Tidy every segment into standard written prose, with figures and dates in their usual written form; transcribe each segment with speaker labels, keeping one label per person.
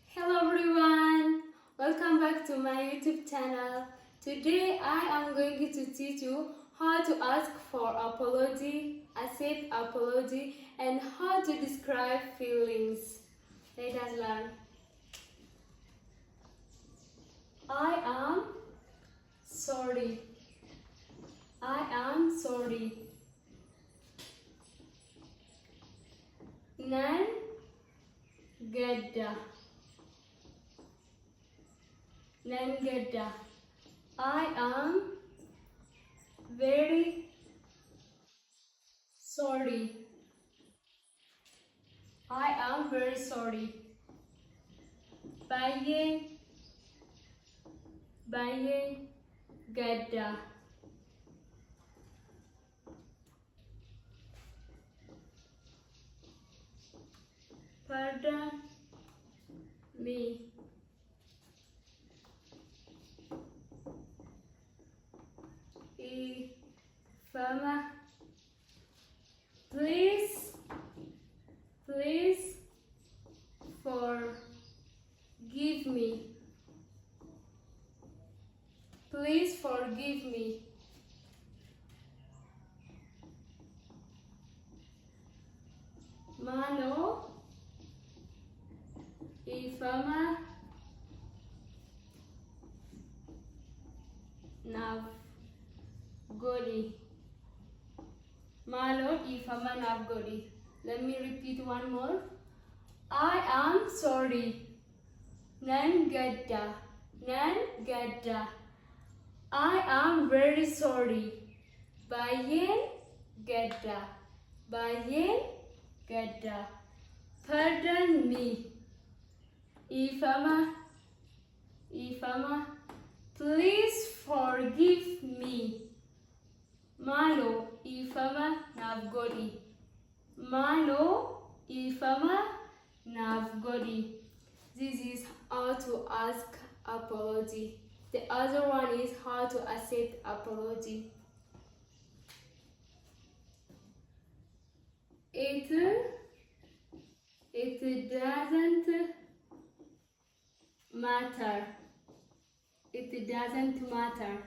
Speaker 1: Hello everyone, welcome back to my YouTube channel. Today I am going to teach you how to ask for apology, accept apology, and how to describe feelings. Let us learn. I am sorry. I am sorry. Nan gadda. Nangada. I am very sorry. I am very sorry. Baye gada. Pardon me. Fama, please forgive me. Please forgive me. Mano, Ifama, Navgori. Malo, Ifama, Navgori. Let me repeat one more. I am sorry. Nangada. I am very sorry. Bayen gada. Pardon me. Ifama, please forgive me. Malo, Ifama, Navgori. This is how to ask apology. The other one is how to accept apology. It doesn't matter. It doesn't matter.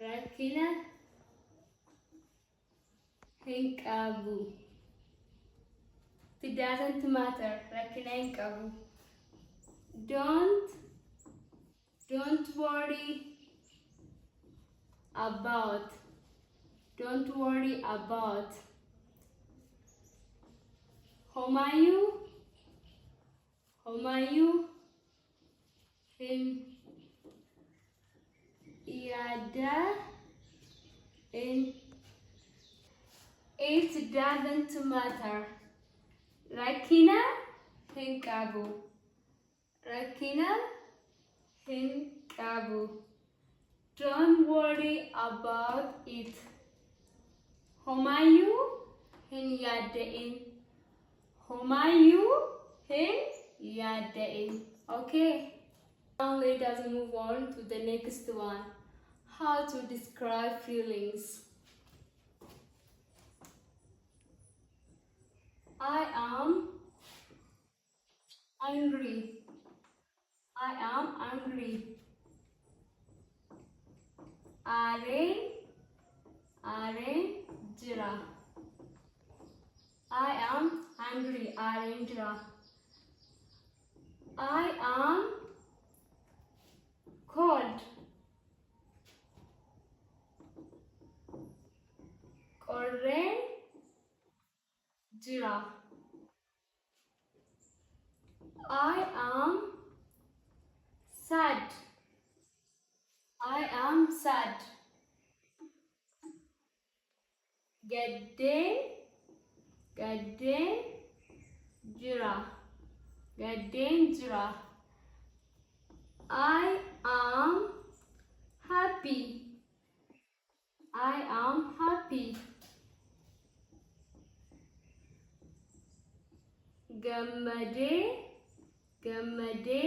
Speaker 1: Rakina Hinkabu. It doesn't matter. Rakina Hinkabu. Don't worry about. Don't worry about. Homayu him Iada in. It doesn't matter. Rakina Hinkabu. Don't worry about it. Homayu hin yadein. Okay. Now let us move on to the next one. How to describe feelings. I am angry. Are jira. I am angry. Arendra. I am cold. Oren jira. I am sad. Gadden jira. I am happy. Gammade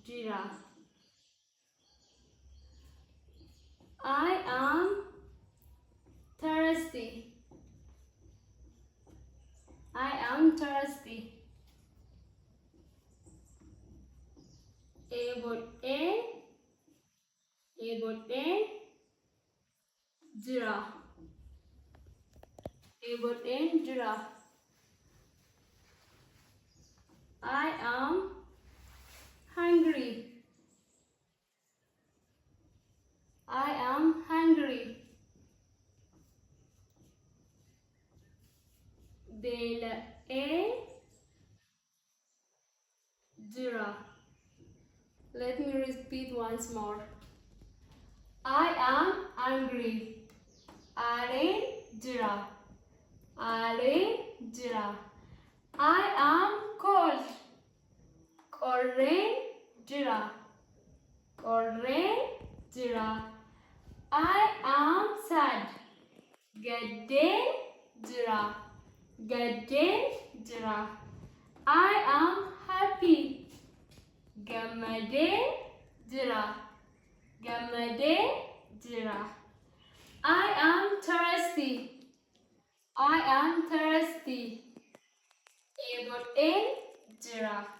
Speaker 1: jira. I am thirsty. am thirsty. A word A, giraffe. A word giraffe. I am hungry. I am hungry. A, giraffe. Let me repeat once more. I am hungry. Giraffe. Giraffe. I am cold. Giraffe. Giraffe. I am sad. Giraffe. Giraffe. I am happy. Giraffe. Giraffe. I am thirsty. I am thirsty. A, giraffe.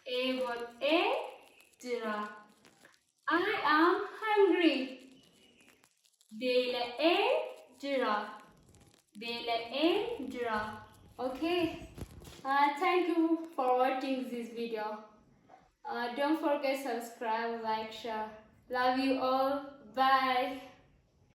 Speaker 1: A, giraffe. I am hungry. A, giraffe. Giraffe. Okay. Thank you for watching this video. Don't forget subscribe, like, share. Love you all. Bye.